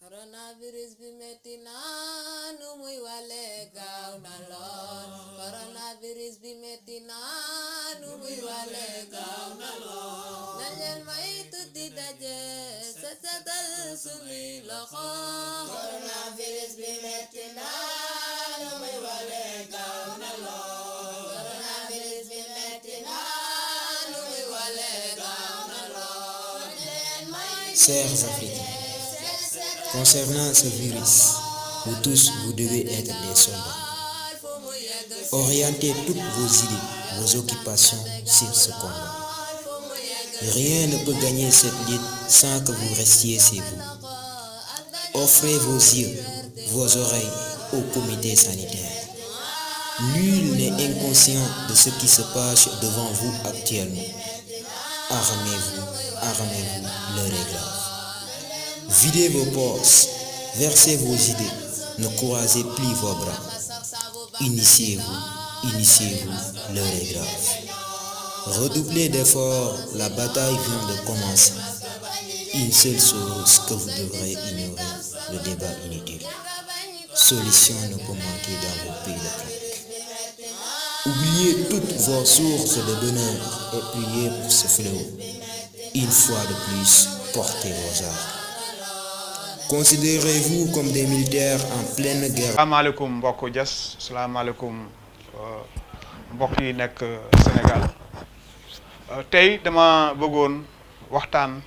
Coronavirus bi metti na nu muy wale gaaw na lool. Coronavirus bi metti na nu muy wale gaaw na lool. nañ leen moytu di daje setal sunuy loxo. Coronavirus bi metti na nu muy wale gaaw na lool. Coronavirus bi metti na nu muy wale gaaw na lool. nañ leen moytu Chers Africains, concernant ce virus, vous tous, vous devez être des soldats. Orientez toutes vos idées, vos occupations sur ce combat. Rien ne peut gagner cette lutte sans que vous restiez chez vous. Offrez vos yeux, vos oreilles au comité sanitaire. Nul n'est inconscient de ce qui se passe devant vous actuellement. Armez-vous, l'heure est grave. Videz vos poches, versez vos idées, ne croisez plus vos bras. Initiez-vous, l'heure est grave. Redoublez d'efforts, la bataille vient de commencer. Une seule chose que vous devrez ignorer, le débat inutile. Solution ne peut manquer dans vos pays de claque. Oubliez toutes vos sources de bonheur et priez pour ce fléau. Une fois de plus, portez vos armes. Considérez-vous comme des militaires en pleine guerre. Salaamaaleykum mbokk Diass salaamaaleykum mbokk yi nekk Sénégal tey dama bëggoon waxtaan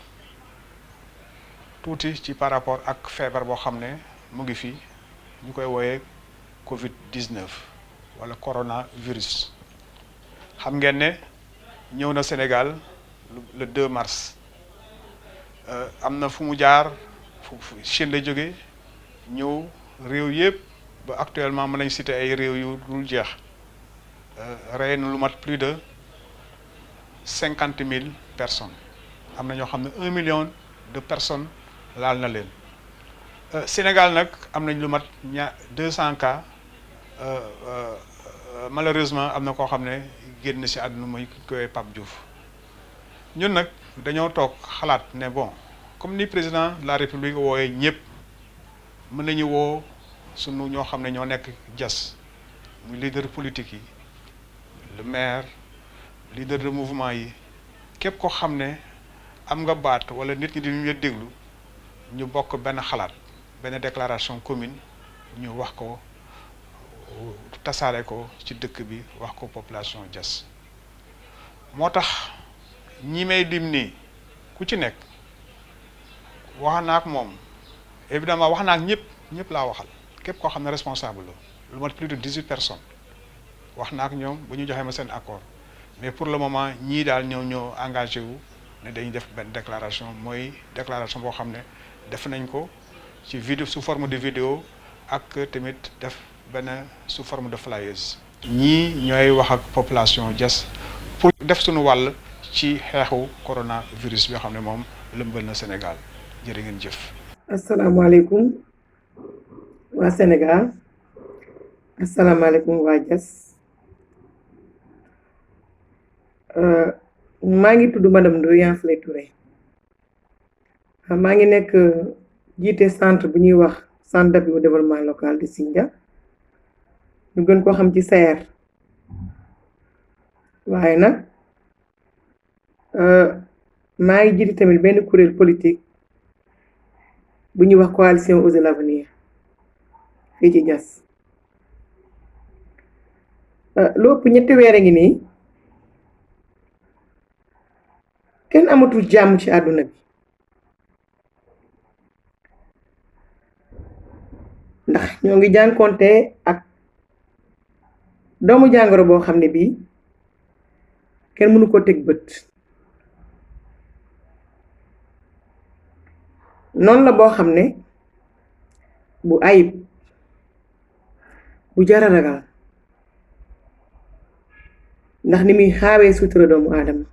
tuuti ci par rapport ak feebar boo xam ne mu ngi fi ñu koy wooyee Covid-19 wala coronavirus xam ngeen ne ñëw na Sénégal le 2 mars am na fu mu jaar. Chine la jóge ñëw réew yëpp ba actuellement mën nañ citer ay réew yu dul jeex rey na lu mat plus de 50,000 personnes am na ñoo xam ne 1 million de personnes laal na leen Sénégal nag am nañ lu mat 200 cas malheureusement am na koo xam ne génn ci àdduna muy koy Pape Diouf ñun nag dañoo toog xalaat ne bon comme ni président de la république wooyee ñëpp mën nañu woo sunu ñoo xam ne ñoo nekk Diass muy leader politique yi le maire leader de mouvement yi képp ko xam ne am nga baat wala nit ñi di ñu déglu ñu bokk benn xalaat benn déclaration commune ñu wax ko tasaare ko ci dëkk bi wax ko population Diass moo tax ñi may lim nii ku ci nekk wax naa ak moom évidemment wax naa ak ñëpp laa waxal képp koo xam ne responsable la lu mat plus de 18 personnes wax naa ak ñoom bu ñu joxee ma seen accord mais pour le moment ñii daal ñoo engagé wu ne dañuy def benn déclaration mooy déclaration boo xam ne def nañ ko ci vidéo sous forme de vidéo ak tamit def benn sous forme de flyers. ñii ñooy wax ak population Diass pour def suñu wàll ci xeexu coronavirus bi nga xam ne moom lëmbal na Sénégal. jërë ngeen jëf. asalaamaaleykum waa Sénégal asalaamaaleykum waa Diass maa ngi tudd madame Ndoye Flé Touré maa ngi nekk jiite centre bu ñuy wax centre d'appui au développement local de Sindia ñu gën koo xam ci SAER waaye nag maa ngi jiite tamit benn kuréel politique bu ñuy wax coalition Osez l'Avenir fii ci Diass lu ëpp 3 weer a ngi nii kenn amatul jàmm ci àdduna bi ndax ñoo ngi jànkonte ak doomu jàngoro boo xam ne bii kenn mënu ko teg bët noonu la boo xam ne bu ayib bu jara ragal ndax ni muy xaawee sutura doomu aadama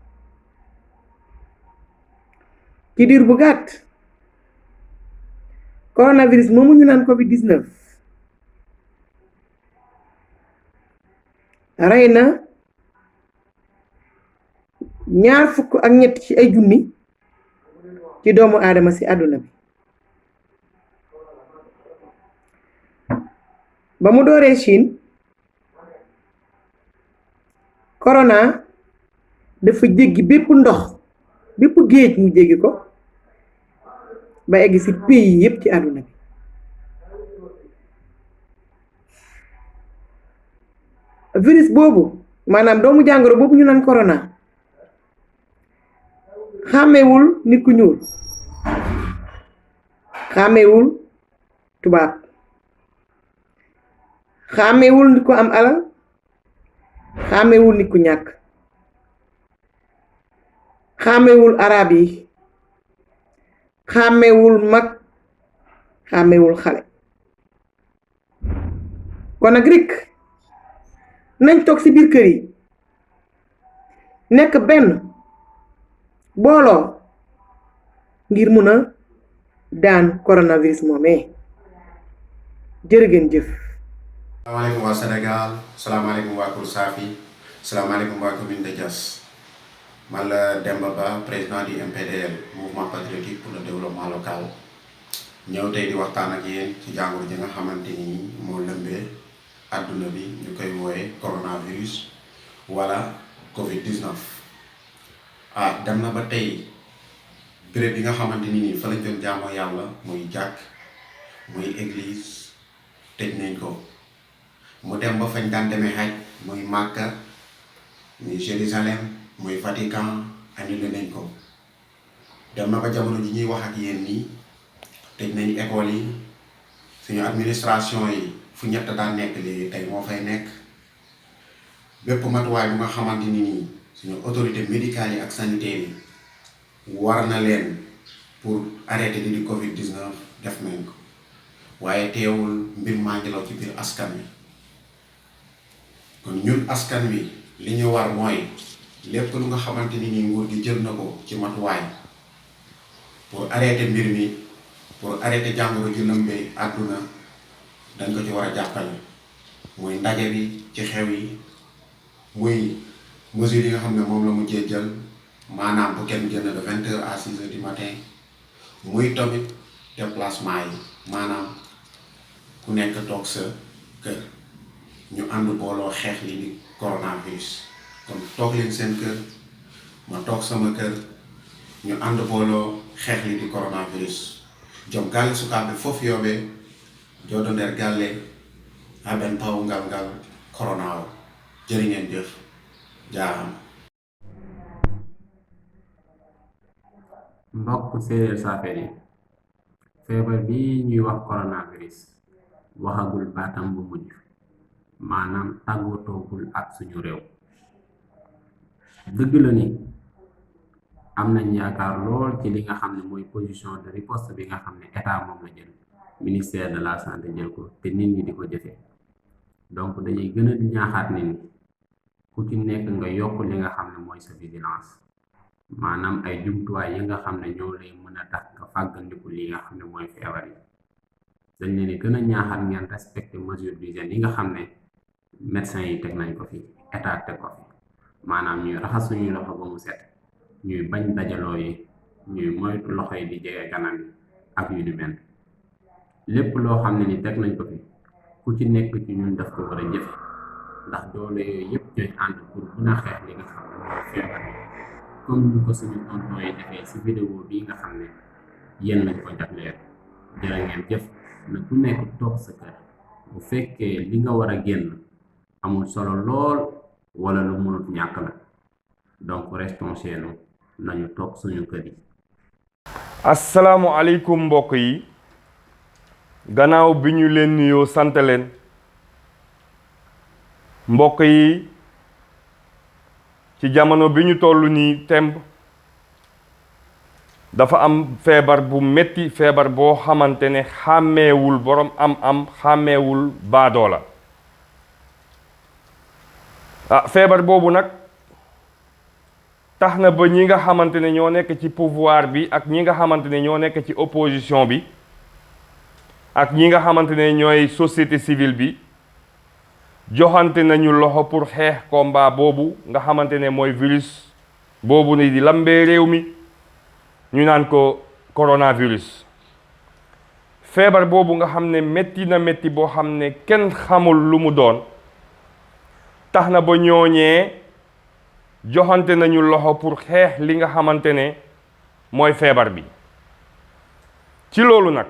ci diir bu gàtt coronavirus moomu ñu naan Covid-19 rey na 23 ci ay junni ci doomu aadama si àdduna bi ba mu dooree Chine corona dafa jéggi bépp ndox bépp géej mu jéggi ko ba egg ci pays yépp ci àdduna bi virus boobu maanaam doomu jàngoro boobu ñu naan corona xàmmewul nit ku ñuul xàmmewul tubaab xàmmewul nit ku am alal xàmmewul nit ku ñàkk xàmmewul arab yi xàmmewul mag xàmmewul xale kon nag rek nañ toog ci biir kër yi nekk benn booloo ngir mun a daan coronavirus moomee jërë ngeen jëf. salaamaaleykum waa Sénégal salaamaaleykum waa Koursaafi salaamaaleykum waa commune de Diass man la Demba Ba président du MPDL mouvement patriotique pour le développement local ñëw tey di waxtaan ak yéen ci jàngoro ji nga xamante ni moo lëmbee àdduna bi ñu koy wooye coronavirus wala Covid-19 dem na ba tey béréb bi nga xamante ni fa lañ doon jaamoo yàlla muy jàkk muy église tëj nañ ko mu dem ba fañ daan demee xaj muy Màkka muy Jérusalem muy Vatican annulé nañ ko dem na ba jamono ji ñuy wax ak yéen nii tëj nañ école yi suñu administration yi fu ñett daan nekk léegi tey moo fay nekk bépp matuwaay bu nga xamante ni nii suñu autorité médicale yi ak sanitaire yi war na leen pour arrêter li di Covid-19 def nañ ko waaye teewul mbir maa ngi law ci biir askan wi kon ñun askan wi li ñu war mooy lépp lu nga xamante ni nguur gi jël na ko ci matuwaay pour arrêter mbir mi pour arrêter jàngoro ju lëmbee àdduna dañ ko ci war a jàppale muy ndaje bi ci xew yi muy mesures yi nga xam ne moom la mujjee jël maanaam bu kenn génn de 20h à 6h du matin muy tamit déplacement yi maanaam ku nekk toog sa kër ñu ànd booloo xeex li di coronavirus kon toog leen seen kër ma toog sama kër ñu ànd booloo xeex li di coronavirus jom galle sukaaɓe fof yooɓe jooɗo nder galle haɓen paw ngal corona o jërë ngeen jëf jaarama mbokk séeréer saafeen yi feebar bi ñuy wax coronavirus waxagul baatam bu mujj maanaam tàggatoogul ak suñu réew dëgg la ni am nañ yaakaar lool ci li nga xam ne mooy position de riposte bi nga xam ne état moom la jël ministère de la santé jël ko te nit ñi di ko jëfee donc dañuy gën a ñaaxaat nit ñi ku ci nekk nga yokk li nga xam ne mooy sa vigilance maanaam ay jumtuwaay yi nga xam ne ñoo lay mën a tax nga fàggandiku li nga xam ne mooy feebar yi dañ leen di gën a ñaaxaat ngeen respecté mesure d'hygiène yi nga xam ne médecins yi teg nañ ko fi état teg ko fi maanaam ñuy raxas suñuy loxo ba mu set ñuy bañ dajaloo yi ñuy moytu loxo yi di jege kanam yi ak yu ni mel lépp loo xam ne ni teg nañ ko fi ku ci nekk ci ñun daf ko war a jëfe ndax doole yooyu yëpp ñooy ànd pour mën a xeex li nga xam ne mooy feebar yi comme ñu ko suñu tonton yi defee si vidéo bii nga xam ne yéen lañ ko jagleel jërë ngeen jëf na ku nekk toog sa kër bu fekkee li nga war a génn amul solo lool wala lu mënut ñàkk la donc restons chez nous nañu toog suñu kër yi. asalaamualeykum mbokk yi gannaaw bi ñu leen nuyoo sant leen mbokk yi ci jamono bi ñu toll nii temb dafa am feebar bu metti feebar boo xamante ne xàmmeewul borom am xàmmeewul baadoola feebar boobu nag tax na ba ñi nga xamante ne ñoo nekk ci pouvoir bi ak ñi nga xamante ne ñoo nekk ci opposition bi ak ñi nga xamante ne ñooy société civile bi joxante nañu loxo pour xeex combat boobu nga xamante ne mooy virus boobu ni di lambee réew mi ñu naan ko coronavirus feebar boobu nga xam ne métti na métti boo xam ne kenn xamul lu mu doon tax na ba ñooñee joxante nañu loxo pour xeex li nga xamante ne mooy feebar bi ci loolu nag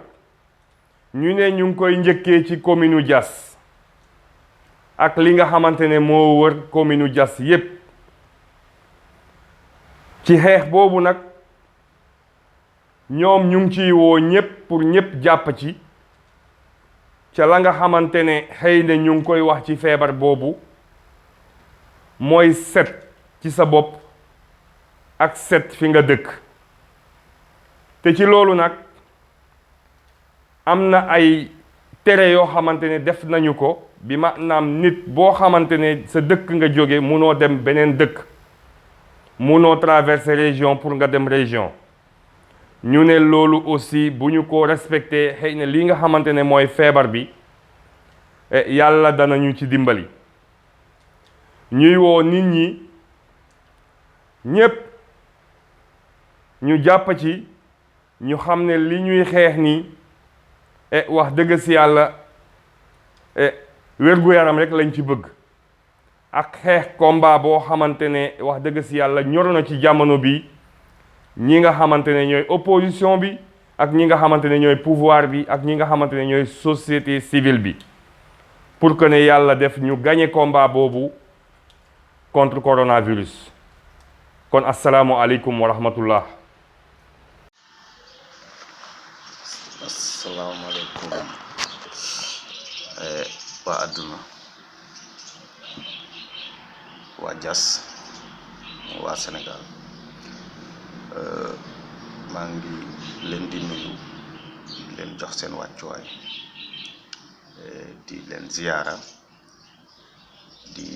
ñu ne ñu ngi koy njëkkee ci commune u Diass ak li nga xamante ne moo wër commune u Diass yépp ci xeex boobu nag ñoom ñu ngi ciy woo ñépp pour ñépp jàpp ci ca la nga xamante ne xëy na ñu ngi koy wax ci feebar boobu mooy set ci sa bopp ak set fi nga dëkk te ci loolu nag am na ay tere yoo xamante ne def nañu ko bi maanaam nit boo xamante ne sa dëkk nga jóge munoo dem beneen dëkk munoo traverser région pour nga dem région ñu ne loolu aussi bu ñu ko respecté xëy na li nga xamante ne mooy feebar bi yàlla danañu ci dimbali ñuy woo nit ñi ñépp ñu jàpp ci ñu xam ne li ñuy xeex nii wax dëgg si yàlla wér-gu-yaram rek lañ ci bëgg ak xeex combat boo xamante ne wax dëgg si yàlla ñor na ci jamono bi ñi nga xamante ne ñooy opposition bi ak ñi nga xamante ne ñooy pouvoir bi ak ñi nga xamante ne ñooy société civile bi pour que ne yàlla def ñu gagner combat boobu contre coronavirus kon asalaamualeykum wa rahmatullah. asalaamaaleykum waa àdduna waa Diass waa Sénégal maa ngi leen di nuyu di leen jox seen wàccuwaay di leen ziyaara di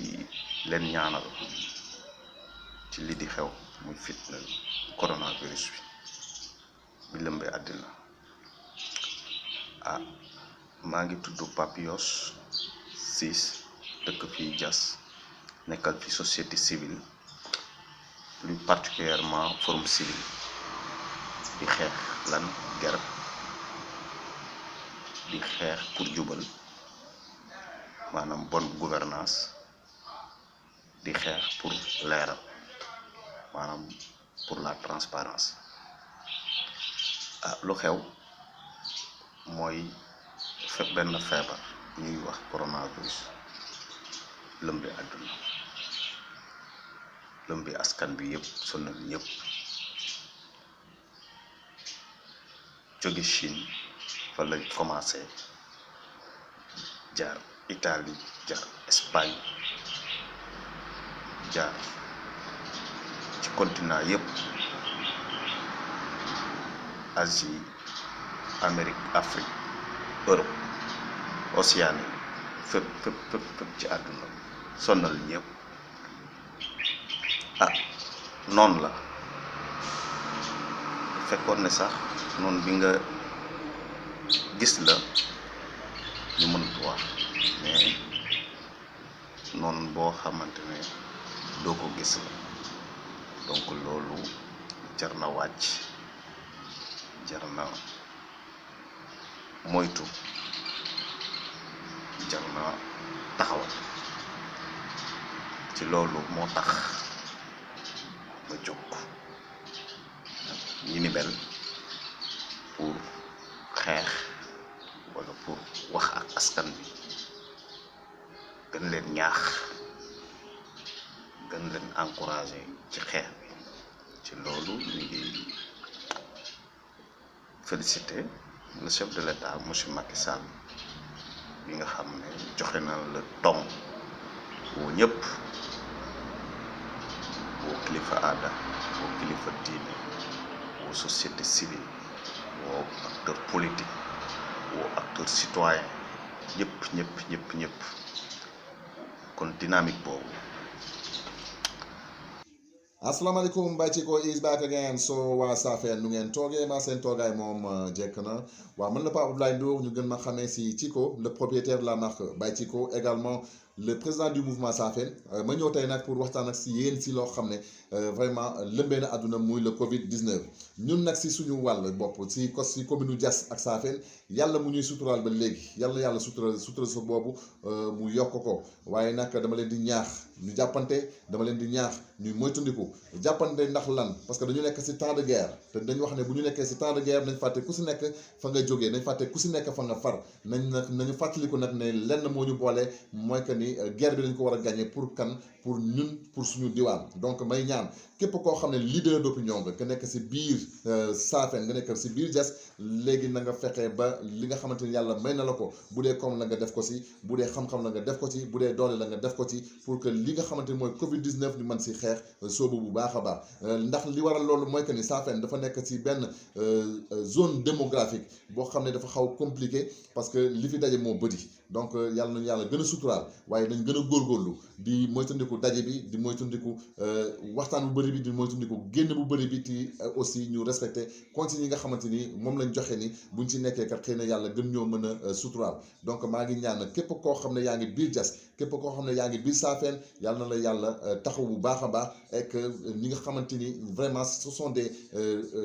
leen ñaanal ci li di xew muy fitna coronavirus bi lëmbee àddina maa ngi tudd Papios Ciss dëkk fii Diass nekkal fi société civile plus particulièrement forum civil di xeex lan guerre di xeex pour jubal maanaam bonne gouvernance di xeex pour leeral maanaam pour la transparence lu xew mooy benn feebar ñuy wax coronavirus lëmbi àdduna lëmbi askan bi yëpp sonal ñëpp jóge Chine fa lañ commencé jaar Italie jaar Espagne jaar ci continent yëpp Asie Amérique Afrique Europe Océanie fépp ci àdduna sonal ñëpp noonu la fekkoon ne sax noonu bi nga gis la ñu mënut wax mais noonu boo xamante ne doo ko gis la donc loolu jar na wàcc jar na moytu jar na taxawal ci loolu moo tax ma jóg ñi ni mel pour xeex wala pour wax ak askan bi gën leen ñaax gën leen encourager ci xeex bi ci loolu ñu ngi féliciter le chef de l'État monsieur Macky Sall bi nga xam ne joxe na le ton woo ñëpp woo kilifa aada woo kilifa diine woo société civile woo acteur politique woo acteur citoyen ñëpp kon dynamique boobu. Assalamualaikum Baytiko is back again so waa Safeen nu ngeen toogee ma seen toogaay moom jekk na waaw man la Pape Abdoulaye Ndour ñu gën ma xamee si Tyco le propriétaire de la marque Baytiko également le président du mouvement Safen ma ñëw tey nag pour waxtaan ak si yéen si loo xam ne vraiment lëmbee na àdduna muy le Covid 19 ñun nag si suñu wàll bopp si commune Diass ak Safen yàlla mu ñuy suturaal ba léegi yàlla sutura sa boobu mu yokk ko waaye nag dama leen di ñaax ñu jàppante dama leen di ñaax ñuy moytandiku jàppante ndax lan parce que dañu nekk si temps de guerre te dañu wax ne bu ñu nekkee si temps de guerre nañ fàtte ku si nekk fa nga jógee nañ fàtte ku si nekk fa nga far nañu fàttaliku nag ne lenn moo ñu boole mooy que ni guerre bi dañ ko war a gagner pour kan pour ñun pour suñu diwaan donc may ñaan képp koo xam ne leader d'opinion nga nekk si biir Safen nga nekk si biir Diass léegi na nga fexe ba li nga xamante ni yàlla may na la ko bu dee koom la nga def ko si bu dee xam-xam la nga def ko ci bu dee doole la nga def ko ci pour que li nga xamante ni mooy Covid 19 ñu mën si xeex soobu bu baax a baax ndax li waral loolu mooy que ni Safen dafa nekk si benn zone démographique boo xam ne dafa xaw compliqué parce que li fi daje moo bëri donc yàlla nañu yàlla gën a suturaal waaye nañ gën a góorgóorlu di moytandiku daje bi di moytandiku waxtaan bu bëri bi di moytandiku génn bu bëri bi ti aussi ñu respecté consignes yi nga xamante ni moom lañ joxe ni buñ ci nekkee kat xëy na yàlla gën ñoo mën a suturaal donc maa ngi ñaan képp koo xam ne yaa ngi biir Diass képp koo xam ne yaa ngi biir Safen yàlla na la yàlla taxaw bu baax a baax et que ñi nga xamante ni vraiment ce sont des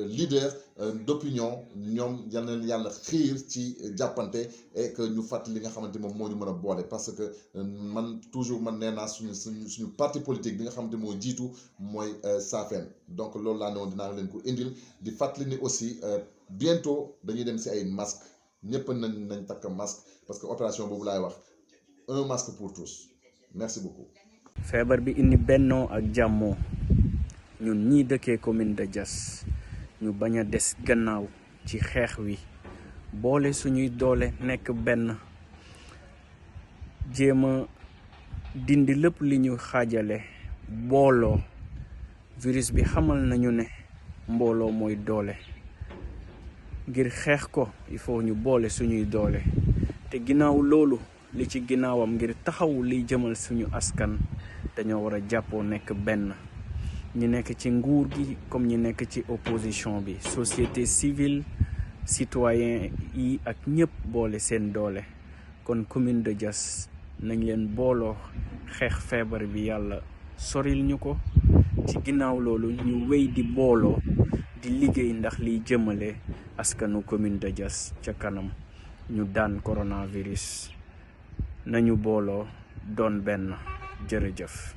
leaders d'opinion ñoom yal na yàlla xiir ci jàppante et que ñu fàttali li nga xamante moom moo ñu mën a boole parce que man toujours man nee naa suñu parti politique bi nga xamante moo jiitu mooy Safen donc loolu laa ne woon dinaa leen ko indil di fàttali ni aussi bientôt dañuy dem si ay masques ñëpp nañ takk masque parce que opération boobu laay wax un masque pour tous merci beaucoup. feebar bi indi bennoo ak jàmmoo ñun ñii dëkkee commune de Diass ñu bañ a des gannaaw ci xeex wi boole suñuy doole nekk benn jéem a dindi lépp li ñu xaajale booloo virus bi xamal nañu ne mbooloo mooy doole ngir xeex ko il faut ñu boole suñuy doole te ginnaaw loolu li ci ginnaawam ngir taxaw liy jëmal suñu askan dañoo war a jàppoo nekk benn ñi nekk ci nguur gi comme ñi nekk ci opposition bi société civile citoyen yi ak ñëpp boole seen doole kon commune de Diass nañ leen booloo xeex feebar bi yàlla soril ñu ko ci ginnaaw loolu ñu wéy di booloo di liggéey ndax liy jëmale askanu commune de Diass ca kanam ñu daan coronavirus nañu booloo doon benn jërëjëf